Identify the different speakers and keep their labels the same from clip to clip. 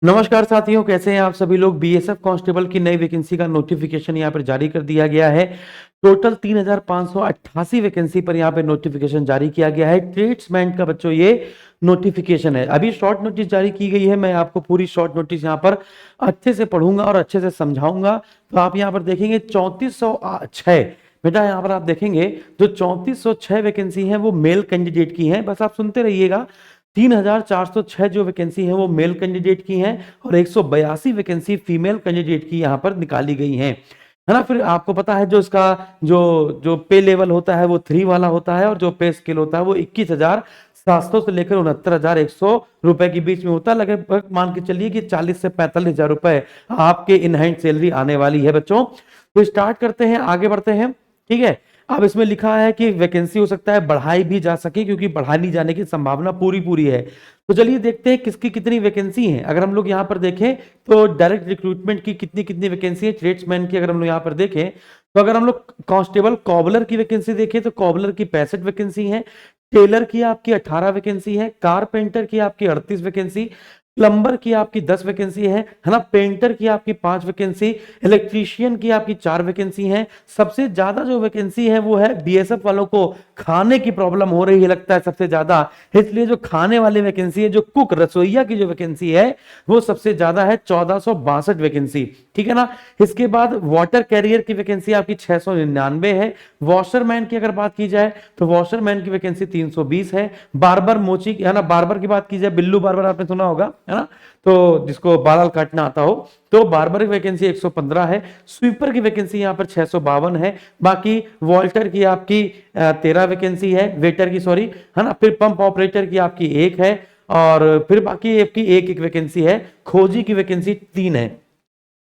Speaker 1: नमस्कार साथियों, कैसे हैं आप सभी लोग। बीएसएफ कांस्टेबल की नई वैकेंसी का नोटिफिकेशन यहाँ पर जारी कर दिया गया है। टोटल 3588 वैकेंसी पर यहाँ पे नोटिफिकेशन जारी किया गया है। ट्रेड्समैन का बच्चों ये नोटिफिकेशन है। अभी शॉर्ट नोटिस जारी की गई है। मैं आपको पूरी शॉर्ट नोटिस यहाँ पर अच्छे से पढ़ूंगा और अच्छे से समझाऊंगा। तो आप यहाँ पर देखेंगे 3406। बेटा यहाँ पर आप देखेंगे जो 3406 वैकेंसी है वो मेल कैंडिडेट की है। बस आप सुनते रहिएगा। 3406 जो वैकेंसी है वो मेल कैंडिडेट की हैं और 182 वैकेंसी फीमेल कैंडिडेट की यहाँ पर निकाली गई हैं, है ना। फिर आपको पता है जो इसका जो जो पे लेवल होता है वो 3 वाला होता है और जो पे स्केल होता है वो 21,700 से लेकर 69,100 रुपए के बीच में होता है। लगभग मान के चलिए कि 40 से 45,000 रुपए आपके इन हैंड सैलरी आने वाली है बच्चों। तो स्टार्ट करते हैं, आगे बढ़ते हैं। ठीक है, अब इसमें लिखा है कि वैकेंसी हो सकता है बढ़ाई भी जा सके क्योंकि बढ़ाई जाने की संभावना पूरी है। तो चलिए देखते हैं किसकी कितनी वैकेंसी है। अगर हम लोग यहाँ पर देखें तो डायरेक्ट रिक्रूटमेंट की कितनी कितनी वैकेंसी है, ट्रेड्समैन की अगर हम लोग यहाँ पर देखें तो अगर हम लोग कांस्टेबल कॉबलर की वैकेंसी देखें तो कॉबलर की 65 वैकेंसी है, टेलर की आपकी 18 वैकेंसी है, कारपेंटर की आपकी 38 वैकेंसी, प्लम्बर की आपकी 10 वैकेंसी है ना, पेंटर की आपकी 5 वैकेंसी, इलेक्ट्रीशियन की आपकी 4 वैकेंसी है। सबसे ज्यादा जो वैकेंसी है वो है बीएसएफ वालों को खाने की प्रॉब्लम हो रही है लगता है सबसे ज्यादा, इसलिए जो खाने वाली वैकेंसी है, जो कुक रसोईया की जो वैकेंसी है वो सबसे ज्यादा है, 1462 वैकेंसी। ठीक है ना। इसके बाद वाटर कैरियर की वैकेंसी आपकी 699 है। वॉशरमैन की अगर बात की जाए तो वॉशरमैन की वैकेंसी 320 है। बार्बर मोची है ना, बार्बर की बात की जाए, बिल्लू बार्बर आपने सुना होगा, है ना, तो जिसको बाल काटना आता हो, तो बार्बर की वैकेंसी 115 है। स्वीपर की वैकेंसी यहाँ पर 652 है। बाकी वॉल्टर की आपकी 13 वैकेंसी है, वेटर की सॉरी, है ना। फिर पंप ऑपरेटर की आपकी 1 है और फिर बाकी आपकी एक वैकेंसी है। खोजी की वैकेंसी 3 है।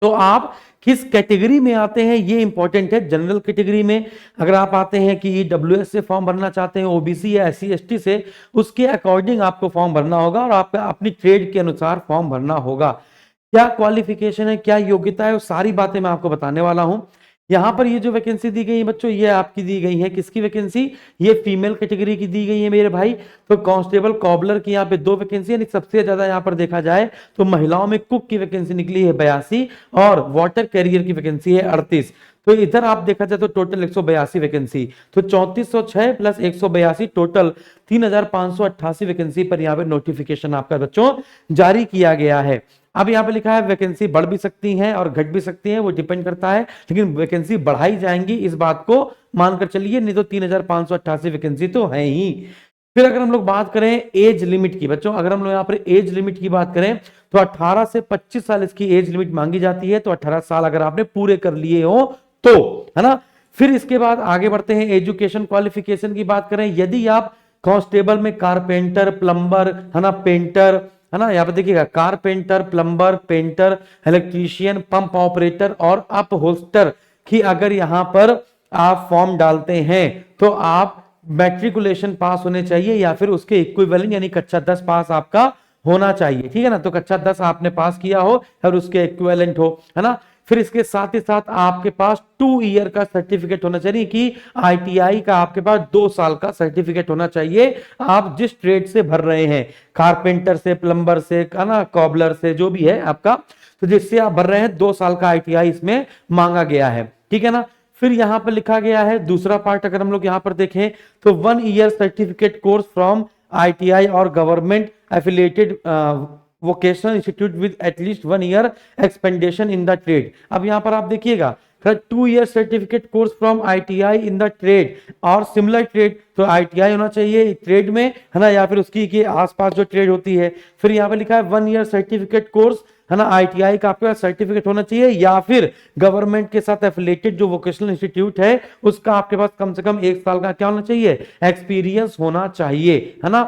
Speaker 1: तो आप किस कैटेगरी में आते हैं ये इंपॉर्टेंट है। जनरल कैटेगरी में अगर आप आते हैं कि ईडब्ल्यूएस से फॉर्म भरना चाहते हैं, ओबीसी या एससी एसटी से, उसके अकॉर्डिंग आपको फॉर्म भरना होगा और आपका अपनी ट्रेड के अनुसार फॉर्म भरना होगा। क्या क्वालिफिकेशन है, क्या योग्यता है, वो सारी बातें मैं आपको बताने वाला हूं। यहां पर ये जो वैकेंसी दी गई है बच्चों, ये आपकी दी गई है, किसकी वैकेंसी, ये फीमेल कैटेगरी की दी गई है मेरे भाई। तो कांस्टेबल कॉबलर की यहाँ पे 2 वैकेंसी है। सबसे ज्यादा यहाँ पर देखा जाए तो महिलाओं में कुक की वैकेंसी निकली है 82 और वाटर कैरियर की वैकेंसी है 38। तो इधर आप देखा जाए तो टोटल 182 वैकेंसी, तो 3406 प्लस 182 टोटल 3588 वैकेंसी पर यहाँ पे नोटिफिकेशन आपका बच्चों जारी किया गया है। अब यहाँ पे लिखा है वैकेंसी बढ़ भी सकती हैं और घट भी सकती हैं, वो डिपेंड करता है, लेकिन वैकेंसी बढ़ाई जाएंगी इस बात को मानकर चलिए, नहीं तो 3588 वैकेंसी तो है ही। फिर अगर हम लोग बात करें एज लिमिट की बच्चों, अगर हम लोग यहाँ पर एज लिमिट की बात करें तो 18 से 25 साल इसकी एज लिमिट मांगी जाती है। तो 18 साल अगर आपने पूरे कर लिए हो तो, है ना। फिर इसके बाद आगे बढ़ते हैं, एजुकेशन क्वालिफिकेशन की बात करें, यदि आप कांस्टेबल में कारपेंटर, प्लम्बर, है ना, पेंटर, है ना, यहाँ पे देखिएगा carpenter, plumber, painter, electrician, pump operator और अप होस्टर की अगर यहां पर आप फॉर्म डालते हैं तो आप मैट्रिकुलेशन पास होने चाहिए या फिर उसके इक्विवेलेंट यानी कक्षा 10 पास आपका होना चाहिए। ठीक है ना, तो कक्षा 10 आपने पास किया हो और उसके इक्विवेलेंट हो, है ना। फिर इसके साथ ही साथ आपके पास 2 ईयर का सर्टिफिकेट होना चाहिए कि आईटीआई का आपके पास 2 साल का सर्टिफिकेट होना चाहिए। आप जिस ट्रेड से भर रहे हैं, कारपेंटर से, प्लम्बर से, है ना, कॉबलर से, जो भी है आपका, तो जिससे आप भर रहे हैं 2 साल का आईटीआई इसमें मांगा गया है। ठीक है ना। फिर यहां पर लिखा गया है दूसरा पार्ट, अगर हम लोग यहां पर देखें तो 1 year certificate course from ITI और government affiliated vocational institute with at least 1 year एक्सपेंडेशन इन द ट्रेड। अब यहां पर आप देखिएगा 2 year certificate course from ITI in the trade और सिमिलर ट्रेड, तो आईटीआई होना चाहिए ट्रेड में, है ना, या फिर उसकी के आसपास जो ट्रेड होती है। फिर यहां पर लिखा है 1 ईयर सर्टिफिकेट कोर्स, है ना, आईटीआई का आपके पास सर्टिफिकेट होना चाहिए या फिर गवर्नमेंट के साथ एफिलिएटेड जो वोकेशनल इंस्टीट्यूट है उसका आपके पास कम से कम 1 साल का क्या होना चाहिए, एक्सपीरियंस होना चाहिए, है ना।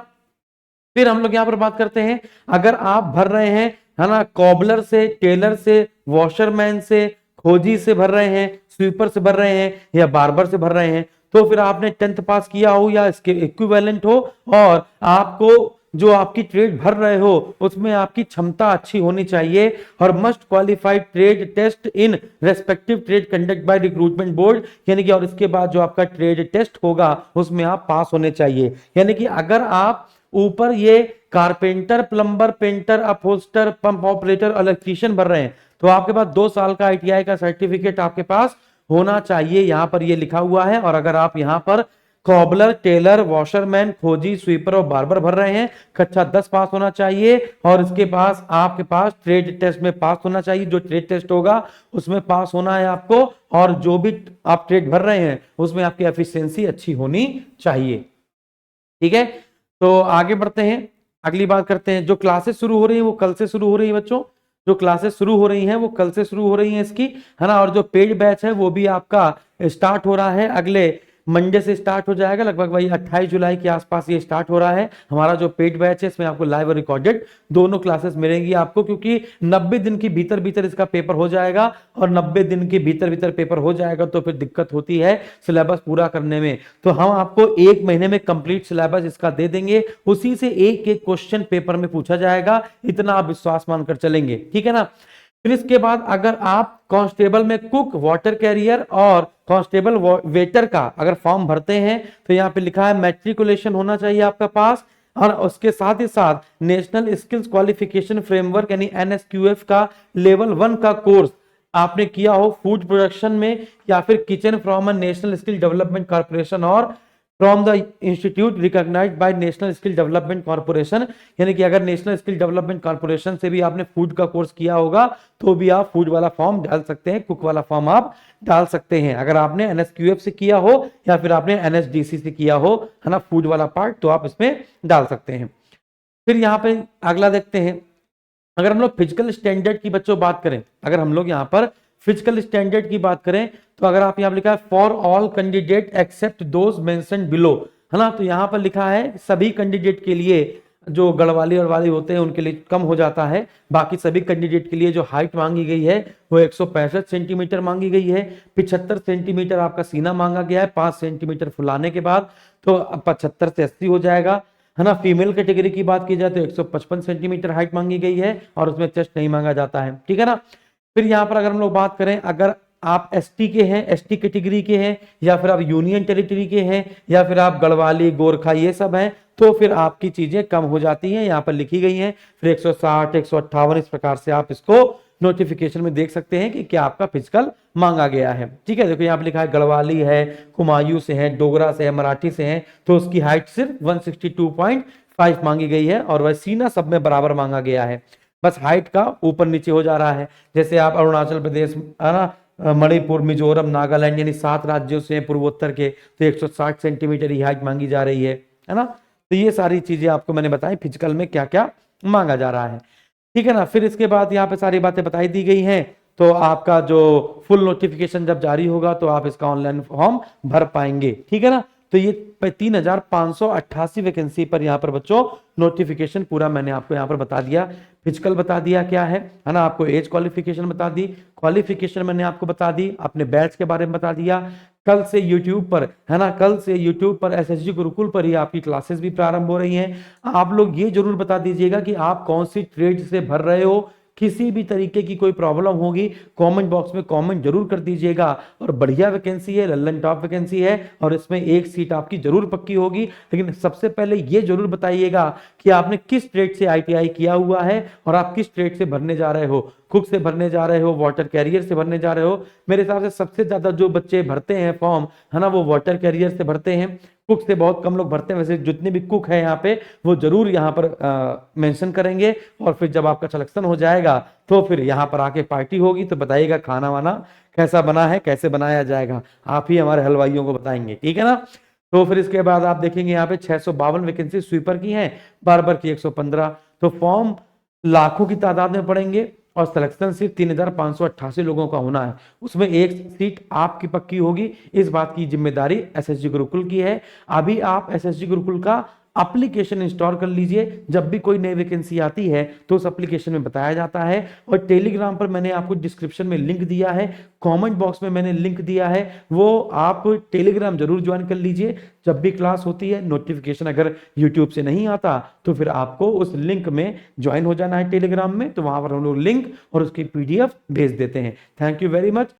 Speaker 1: फिर हम लोग यहां पर बात करते हैं, अगर आप भर रहे हैं, है ना, कॉबलर से, टेलर से, वॉशरमैन से, खोजी से भर रहे हैं, स्वीपर से भर रहे हैं या बार्बर से भर रहे हैं, तो फिर आपने 10th पास किया हो या इसके इक्विवेलेंट हो और आपको जो आपकी ट्रेड भर रहे हो उसमें आपकी क्षमता अच्छी होनी चाहिए और must qualified trade test in respective trade conduct by recruitment board, यानी कि और इसके बाद जो आपका ट्रेड टेस्ट होगा उसमें आप पास होने चाहिए। यानी कि अगर आप ऊपर ये carpenter, plumber, painter, upholsterer, pump operator, electrician भर रहे हैं, तो आपके पास 2 साल का ITI का सर्टिफिकेट आपके पास होना चाहिए, यहां पर ये लिखा हुआ है। और अगर आप यहां पर कॉबलर, टेलर, वॉशरमैन, खोजी, स्वीपर और बार्बर भर रहे हैं, कक्षा 10 पास होना चाहिए। और इसके पास आपके पास ट्रेड टेस्ट में पास होना चाहिए, जो ट्रेड टेस्ट होगा उसमें पास होना है आपको। और जो भी आप ट्रेड भर रहे हैं उसमें आपकी एफिशिएंसी अच्छी होनी चाहिए। ठीक है, तो आगे बढ़ते हैं, अगली बात करते हैं। जो क्लासेस शुरू हो रही है वो कल से शुरू हो रही है बच्चों, जो क्लासेस शुरू हो रही हैं वो कल से शुरू हो रही हैं इसकी, है ना। और जो पेड बैच है वो भी आपका स्टार्ट हो रहा है, अगले मंडे से स्टार्ट हो जाएगा, लगभग वही 28 जुलाई के आसपास ये स्टार्ट हो रहा है हमारा जो पेड बैच है। इसमें आपको लाइव और रिकॉर्डेड दोनों क्लासेस मिलेंगी आपको, क्योंकि 90 दिन के भीतर भीतर इसका पेपर हो जाएगा। और 90 दिन के भीतर भीतर पेपर हो जाएगा तो फिर दिक्कत होती है सिलेबस पूरा करने में। तो हम आपको 1 महीने में कंप्लीट सिलेबस इसका दे देंगे, उसी से एक एक क्वेश्चन पेपर में पूछा जाएगा, इतना आप विश्वास मानकर चलेंगे, ठीक है ना। फिर इसके बाद अगर आप कांस्टेबल में कुक, वाटर कैरियर और कांस्टेबल वेटर का अगर फॉर्म भरते हैं तो यहाँ पे लिखा है मैट्रिकुलेशन होना चाहिए आपका पास। और उसके साथ ही साथ नेशनल स्किल्स क्वालिफिकेशन फ्रेमवर्क यानी NSQF का लेवल 1 का कोर्स आपने किया हो फूड प्रोडक्शन में, या फिर kitchen from National Skill Development Corporation और from the institute recognized by National Skill Development Corporation. यानी कि अगर नेशनल स्किल डेवलपमेंट कॉर्पोरेशन से भी आपने फूड का कोर्स किया होगा तो भी आप फूड वाला फॉर्म डाल सकते हैं, कुक वाला फॉर्म आप डाल सकते हैं। अगर आपने NSQF से किया हो या फिर आपने NSDC से किया हो, है ना, फूड वाला पार्ट, तो आप इसमें डाल सकते हैं। फिर यहाँ पे अगला देखते हैं, अगर हम लोग फिजिकल स्टैंडर्ड की बच्चों बात करें, अगर हम लोग यहाँ पर फिजिकल स्टैंडर्ड की बात करें तो अगर आप यहाँ लिखा है for all candidate except those mentioned below, है ना, तो यहाँ पर लिखा है सभी कैंडिडेट के लिए, जो गढ़वाली और वाली होते हैं उनके लिए कम हो जाता है, बाकी सभी कैंडिडेट के लिए जो हाइट मांगी गई है वो 165 सेंटीमीटर मांगी गई है। 75 सेंटीमीटर आपका सीना मांगा गया है, 5 सेंटीमीटर फुलाने के बाद तो 75 से 80 हो जाएगा, है ना। फीमेल कैटेगरी की बात की जाए तो 155 सेंटीमीटर हाइट मांगी गई है और उसमें चेस्ट नहीं मांगा जाता है, ठीक है ना। फिर यहाँ पर अगर हम लोग बात करें, अगर आप ST के हैं, ST कैटेगरी के हैं, या फिर आप यूनियन टेरिटरी के हैं, या फिर आप गढ़वाली, गोरखा ये सब हैं, तो फिर आपकी चीजें कम हो जाती हैं, यहाँ पर लिखी गई हैं। फिर 160, 158 इस प्रकार से आप इसको नोटिफिकेशन में देख सकते हैं कि क्या आपका फिजिकल मांगा गया है, ठीक है। देखो यहाँ पर लिखा है गढ़वाली है, कुमायूं से है, डोगरा से है, मराठी से है, तो उसकी हाइट सिर्फ 162.5 मांगी गई है और वह सीना सब में बराबर मांगा गया है, बस हाइट का ऊपर नीचे हो जा रहा है। जैसे आप अरुणाचल प्रदेश, है ना, मणिपुर, मिजोरम, नागालैंड यानी 7 राज्यों से पूर्वोत्तर के, तो 160 सेंटीमीटर ही हाइट मांगी जा रही है ना। तो ये सारी चीजें आपको मैंने बताई फिजिकल में क्या क्या मांगा जा रहा है, ठीक है ना। फिर इसके बाद यहाँ पे सारी बातें बताई दी गई हैं, तो आपका जो फुल नोटिफिकेशन जब जारी होगा तो आप इसका ऑनलाइन फॉर्म भर पाएंगे, ठीक है ना। तो ये 3588 वैकेंसी पर यहाँ पर बच्चों नोटिफिकेशन पूरा मैंने आपको यहाँ पर बता दिया। फिजिकल बता दिया क्या है ना, आपको एज क्वालिफिकेशन बता दी, क्वालिफिकेशन मैंने आपको बता दी, अपने बैच के बारे में बता दिया। कल से YouTube पर, है ना, कल से YouTube पर SSG गुरुकुल पर ही आपकी क्लासेस भी प्रारंभ हो रही हैं। आप लोग ये जरूर बता दीजिएगा कि आप कौन सी ट्रेड से भर रहे हो, किसी भी तरीके की कोई प्रॉब्लम होगी कमेंट बॉक्स में कमेंट जरूर कर दीजिएगा। और बढ़िया वैकेंसी है, लल्लन टॉप वैकेंसी है और इसमें एक सीट आपकी जरूर पक्की होगी। लेकिन सबसे पहले ये जरूर बताइएगा कि आपने किस ट्रेड से ITI किया हुआ है और आप किस ट्रेड से भरने जा रहे हो, कुक से भरने जा रहे हो, वाटर कैरियर से भरने जा रहे हो। मेरे हिसाब से सबसे ज्यादा जो बच्चे भरते हैं फॉर्म, है ना, वो वाटर कैरियर से भरते हैं, कुक से बहुत कम लोग भरते हैं। वैसे जितने भी कुक है यहाँ पे वो जरूर यहाँ पर मेंशन करेंगे। और फिर जब आपका सिलेक्शन हो जाएगा तो फिर यहाँ पर आके पार्टी होगी, तो बताइएगा खाना वाना कैसा बना है, कैसे बनाया जाएगा, आप ही हमारे हलवाइयों को बताएंगे, ठीक है ना। तो फिर इसके बाद आप देखेंगे यहाँ पे 652 वैकेंसी स्वीपर की है, बार्बर की 115। तो फॉर्म लाखों की तादाद में पड़ेंगे और सिलेक्शन सिर्फ 3588 लोगों का होना है, उसमें एक सीट आपकी पक्की होगी। इस बात की जिम्मेदारी SSG गुरुकुल की है। अभी आप SSG गुरुकुल का एप्लीकेशन इंस्टॉल कर लीजिए, जब भी कोई नई वैकेंसी आती है तो उस एप्लीकेशन में बताया जाता है। और टेलीग्राम पर मैंने आपको डिस्क्रिप्शन में लिंक दिया है, कमेंट बॉक्स में मैंने लिंक दिया है, वो आप टेलीग्राम जरूर ज्वाइन कर लीजिए। जब भी क्लास होती है नोटिफिकेशन अगर यूट्यूब से नहीं आता तो फिर आपको उस लिंक में ज्वाइन हो जाना है टेलीग्राम में, तो वहां पर हम लोग लिंक और उसकी PDF भेज देते हैं। Thank you very much.